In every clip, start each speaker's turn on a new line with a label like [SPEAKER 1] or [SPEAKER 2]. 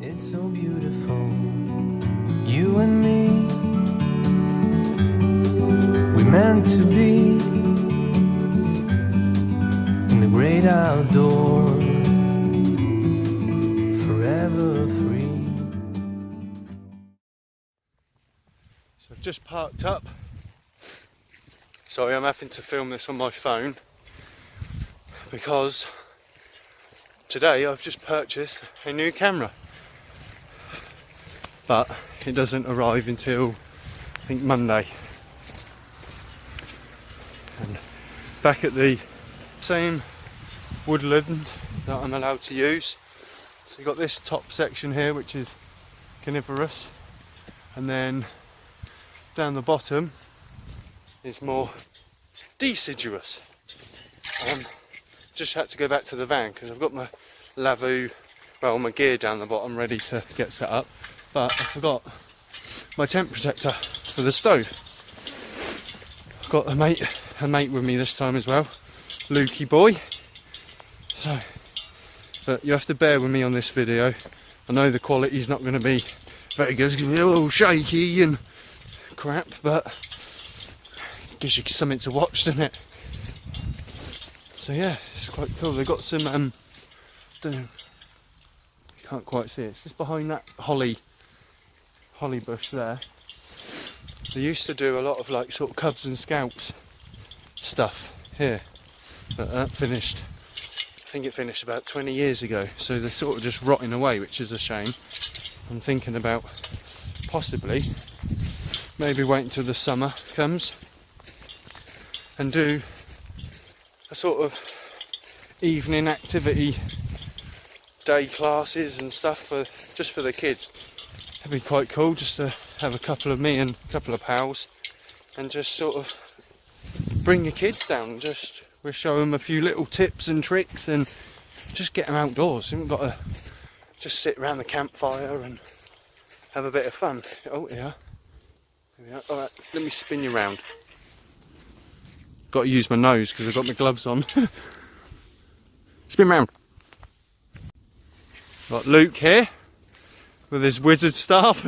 [SPEAKER 1] It's so beautiful, you and me. We meant to be in the great outdoors, forever free.
[SPEAKER 2] So I've just parked up. Sorry, I'm having to film this on my phone because today I've just purchased a new camera, but it doesn't arrive until I think Monday. And back at the same woodland that I'm allowed to use. So you've got this top section here which is coniferous, and then down the bottom is more deciduous. Just had to go back to the van because I've got my lavvu, well, my gear down the bottom ready to get set up, but I forgot my tent protector for the stove. I've got a mate with me this time as well, Lukey boy. So, but you have to bear with me on this video. I know the quality's not going to be very good, it's going to be all shaky and crap, but gives you something to watch, doesn't it? So yeah, it's quite cool. They've got some, don't know, you can't quite see it. It's just behind that holly bush there. They used to do a lot of like sort of Cubs and Scouts stuff here, but that finished. I think it finished about 20 years ago. So they're sort of just rotting away, which is a shame. I'm thinking about possibly maybe wait until the summer comes and do a sort of evening activity, day classes and stuff just for the kids. It'd be quite cool just to have a couple of me and a couple of pals and just sort of bring your kids down and just we'll show them a few little tips and tricks and just get them outdoors. You haven't got to just sit around the campfire and have a bit of fun. Oh yeah, there we are. All right, let me spin you round. Got to use my nose because I've got my gloves on. Spin round. Got Luke here with his wizard staff.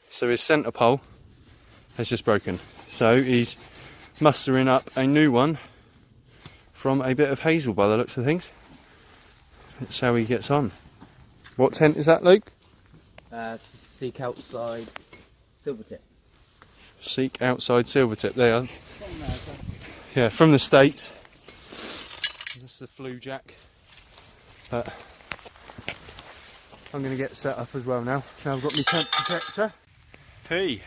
[SPEAKER 2] So his centre pole has just broken. So he's mustering up a new one from a bit of hazel by the looks of things. That's how he gets on. What tent is that, Luke?
[SPEAKER 3] Seek Outside Silvertip.
[SPEAKER 2] Seek Outside Silvertip, they are. Yeah, from the States. That's the flue jack. But I'm going to get set up as well now. Now I've got my tent protector. Hey,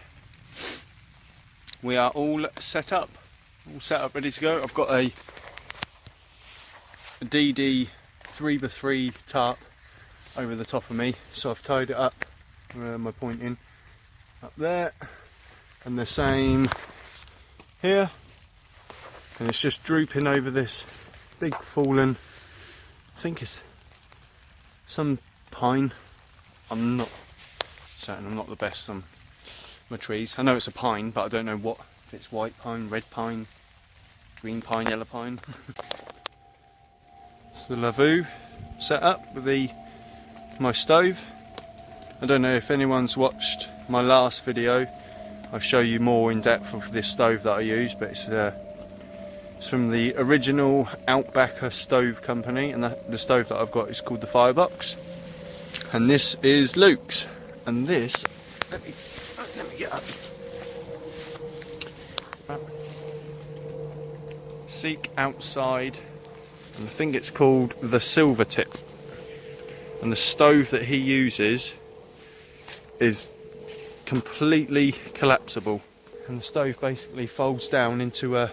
[SPEAKER 2] we are all set up. All set up, ready to go. I've got a DD 3x3 tarp over the top of me. So I've tied it up, where am I pointing? Up there. And the same here, and it's just drooping over this big fallen, I think it's some pine. I'm not certain, I'm not the best on my trees. I know it's a pine, but I don't know what, if it's white pine, red pine, green pine, yellow pine. It's the lavvu set up with my stove. I don't know if anyone's watched my last video. I'll show you more in depth of this stove that I use, but it's from the original Outbacker stove company, and the stove that I've got is called the Firebox. And this is Luke's, and this, let me get up. Seek Outside, and I think it's called the Silvertip. And the stove that he uses is completely collapsible, and the stove basically folds down into a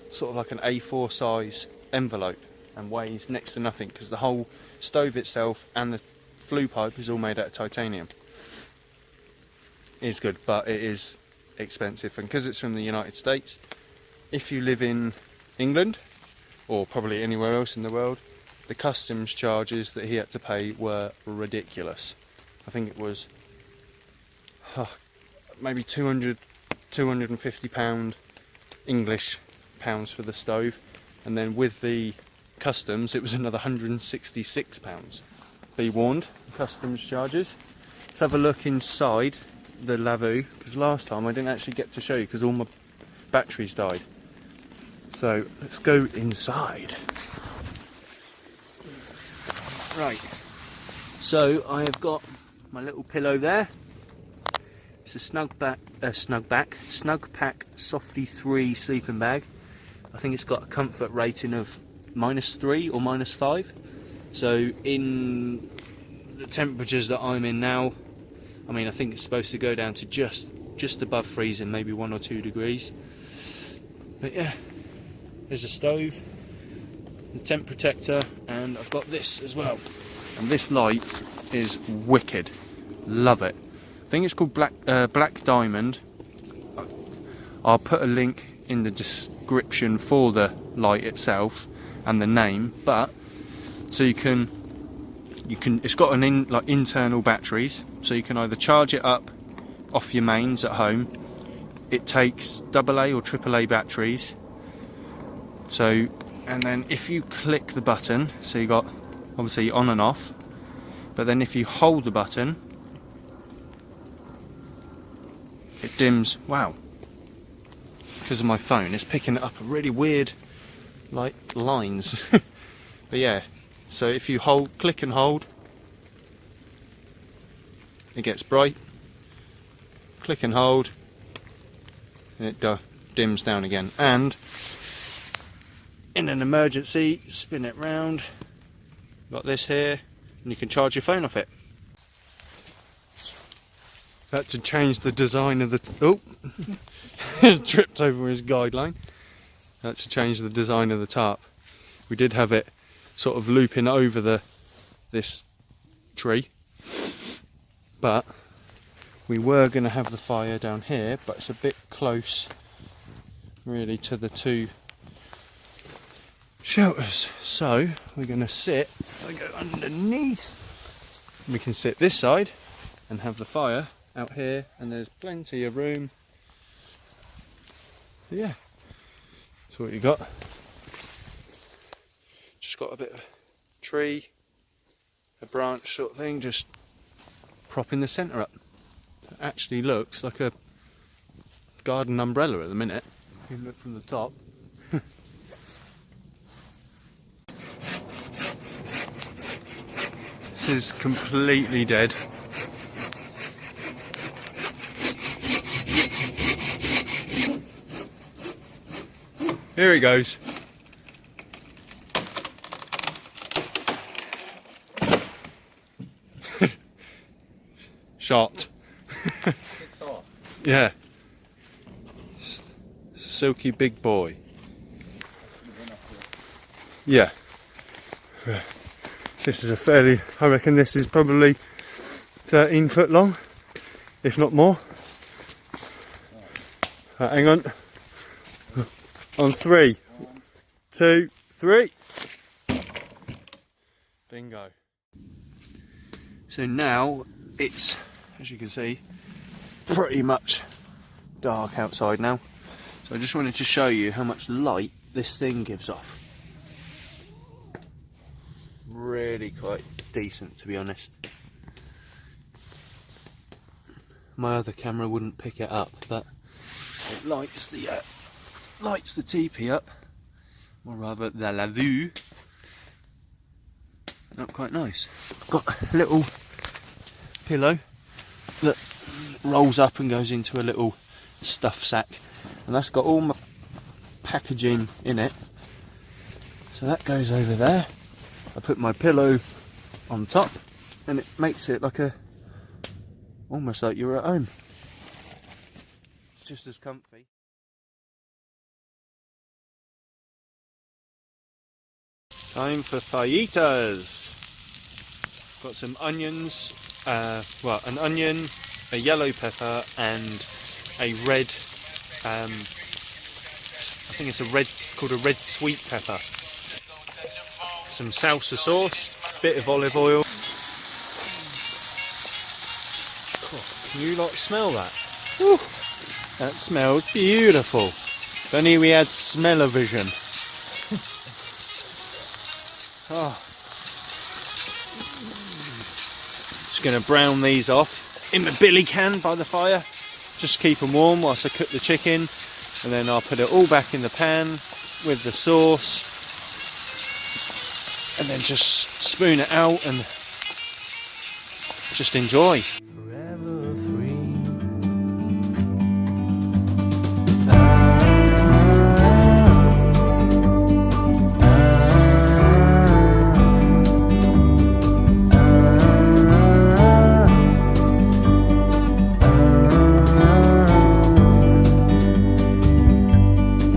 [SPEAKER 2] sort of like an A4 size envelope and weighs next to nothing because the whole stove itself and the flue pipe is all made out of titanium. It is good, but it is expensive, and because it's from the United States, if you live in England or probably anywhere else in the world, the customs charges that he had to pay were ridiculous. I think it was maybe 250 pound English pounds for the stove, and then with the customs it was another 166 pounds. be warned, customs charges. Let's have a look inside the lavvu, because last time I didn't actually get to show you because all my batteries died. So let's go inside. Right, so I have got my little pillow there. It's a Snug Pack Softy 3 sleeping bag. I think it's got a comfort rating of -3 or -5. So in the temperatures that I'm in now, I mean, I think it's supposed to go down to just above freezing, maybe 1 or 2 degrees. But yeah, there's a stove, the tent protector, and I've got this as well. And this light is wicked. Love it. I think it's called Black Diamond. I'll put a link in the description for the light itself and the name. But so you can it's got an internal batteries, so you can either charge it up off your mains at home. It takes AA or AAA batteries. So, and then if you click the button, so you got obviously on and off, but then if you hold the button, it dims. Wow, because of my phone, it's picking up a really weird like lines. But yeah, so if you click and hold, it gets bright. Click and hold, and it dims down again. And in an emergency, spin it round. Got this here, and you can charge your phone off it. Had to change the design of the. Oh, tripped over his guideline. Had to change the design of the tarp. We did have it sort of looping over this tree, but we were going to have the fire down here, but it's a bit close really to the 2 shelters, so we're going to sit. I go underneath. We can sit this side and have the fire out here, and there's plenty of room. So yeah, that's what you got. Just got a bit of tree, a branch sort of thing, just propping the centre up. So it actually looks like a garden umbrella at the minute. If you look from the top. This is completely dead. Here he goes. Shot. Yeah. Silky big boy. Yeah. This is a fairly, I reckon this is probably 13 foot long, if not more. Hang on. On 3, 2, 3. Bingo. So now it's, as you can see, pretty much dark outside now. So I just wanted to show you how much light this thing gives off. It's really quite decent, to be honest. My other camera wouldn't pick it up, but it lights the teepee up, or rather the lavvu, up quite nice. Got a little pillow that rolls up and goes into a little stuff sack, and that's got all my packaging in it, so that goes over there. I put my pillow on top and it makes it like almost like you're at home, just as comfy. Time for fajitas. Got some onions, well, an onion, a yellow pepper, and a red, I think it's called a red sweet pepper. Some salsa sauce, bit of olive oil. Can you lot smell that? Woo, that smells beautiful. If only we had smell-o-vision. Oh. just going to brown these off in the billy can by the fire. Just keep them warm whilst I cook the chicken, and then I'll put it all back in the pan with the sauce, and then just spoon it out and just enjoy.
[SPEAKER 1] forever free.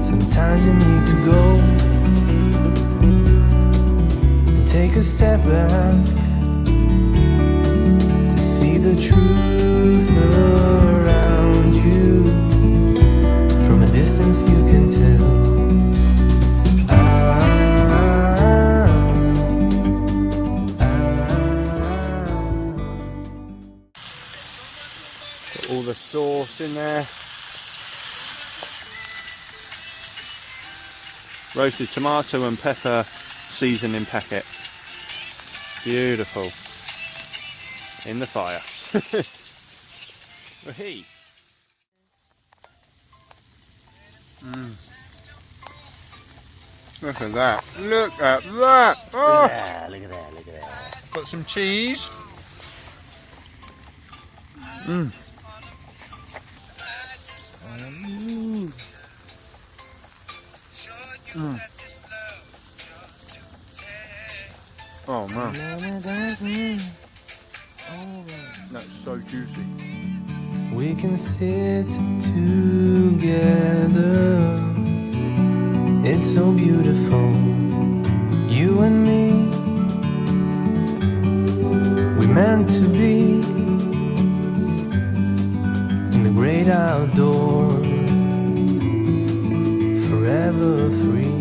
[SPEAKER 1] Sometimes you need to go and take a step back to see the truth around you. From a distance you can tell.
[SPEAKER 2] Put all the sauce in there. Roasted tomato and pepper seasoning packet. Beautiful. In the fire. Hey. Look at that. Look at that. Oh.
[SPEAKER 3] Look at that, look at that, look at that.
[SPEAKER 2] Got some cheese. Oh man, that's so juicy.
[SPEAKER 1] We can sit together. It's so beautiful. You and me. We meant to be in the great outdoors, forever free.